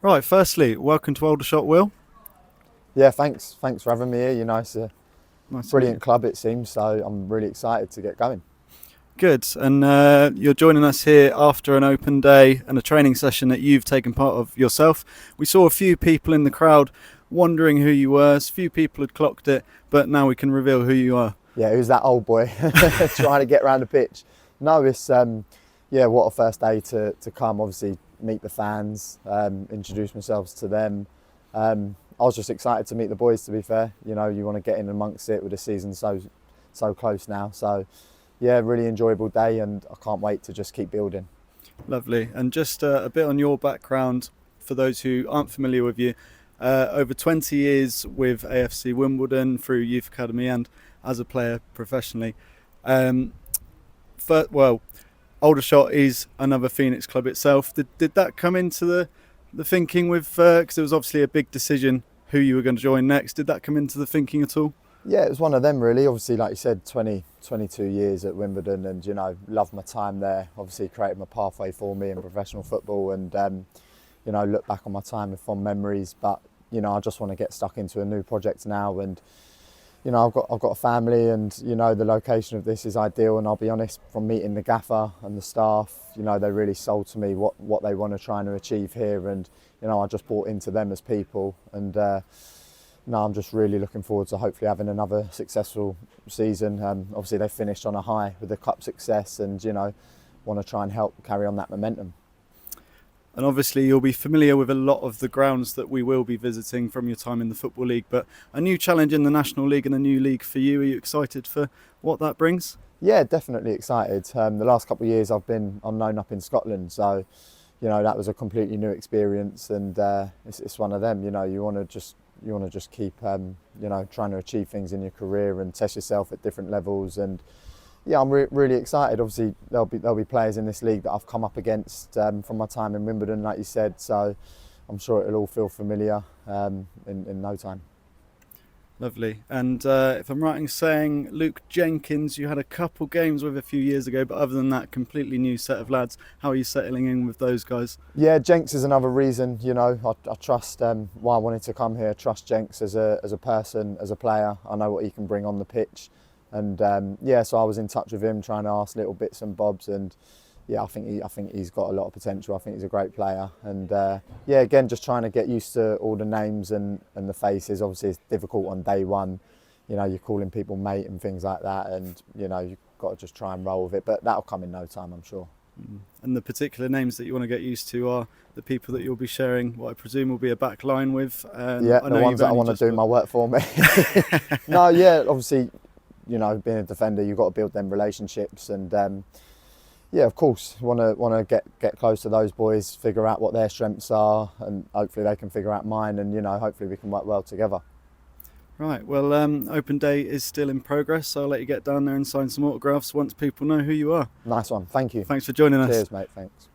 Right, firstly, welcome to Aldershot, Will. Yeah, thanks for having me here. You know, it's a Nice brilliant club, it seems, so I'm really excited to get going. Good, and you're joining us here after an open day and a training session that you've taken part of yourself. We saw a few people in the crowd wondering who you were. A few people had clocked it, but now we can reveal who you are. Yeah, who's that old boy trying to get around the pitch? No, it's what a first day to come. Obviously, meet the fans, introduce myself to them. I was just excited to meet the boys. To be fair, you know, you want to get in amongst it with the season so close now. So, yeah, really enjoyable day, and I can't wait to just keep building. Lovely, and just a bit on your background for those who aren't familiar with you. Over 20 years with AFC Wimbledon through Youth Academy and as a player professionally. Aldershot is another Phoenix club itself. Did that come into the thinking with, because it was obviously a big decision who you were going to join next. Did that come into the thinking at all? Yeah, it was one of them really. Obviously, like you said, 22 years at Wimbledon, and you know, loved my time there. Obviously created my pathway for me in professional football, and you know, look back on my time with fond memories. But you know, I just want to get stuck into a new project now, and you know, I've got a family, and you know, the location of this is ideal. And I'll be honest, from meeting the gaffer and the staff, you know, they really sold to me what they want to try and achieve here, and you know, I just bought into them as people, and no, I'm just really looking forward to hopefully having another successful season. Obviously, they finished on a high with the cup success, and you know, want to try and help carry on that momentum. And obviously you'll be familiar with a lot of the grounds that we will be visiting from your time in the Football League, but a new challenge in the National League and a new league for you. Are you excited for what that brings? Yeah, definitely excited. The last couple of years I've known up in Scotland, so you know, that was a completely new experience, and it's one of them. You know, you want to just keep you know, trying to achieve things in your career and test yourself at different levels. And yeah, I'm really excited. Obviously, there'll be players in this league that I've come up against from my time in Wimbledon, like you said. So I'm sure it'll all feel familiar in no time. Lovely. And if I'm right in saying, Luke Jenkins, you had a couple games with a few years ago, but other than that, completely new set of lads. How are you settling in with those guys? Yeah, Jenks is another reason. You know, I trust why I wanted to come here. I trust Jenks as a person, as a player. I know what he can bring on the pitch. And yeah, so I was in touch with him, trying to ask little bits and bobs, and yeah, I think he's got a lot of potential. I think he's a great player, and yeah, again, just trying to get used to all the names and the faces. Obviously, it's difficult on day one. You know, you're calling people mate and things like that, and you know, you've got to just try and roll with it. But that'll come in no time, I'm sure. And the particular names that you want to get used to are the people that you'll be sharing what I presume will be a back line with. Yeah, the ones that I want to do my work for me. No, yeah, obviously, you know, being a defender, you've got to build them relationships, and yeah, of course, want to get close to those boys, figure out what their strengths are, and hopefully they can figure out mine, and you know, hopefully we can work well together. Right, well, open day is still in progress, so I'll let you get down there and sign some autographs once people know who you are. Nice one, thank you. Thanks for joining us. Cheers, mate, thanks.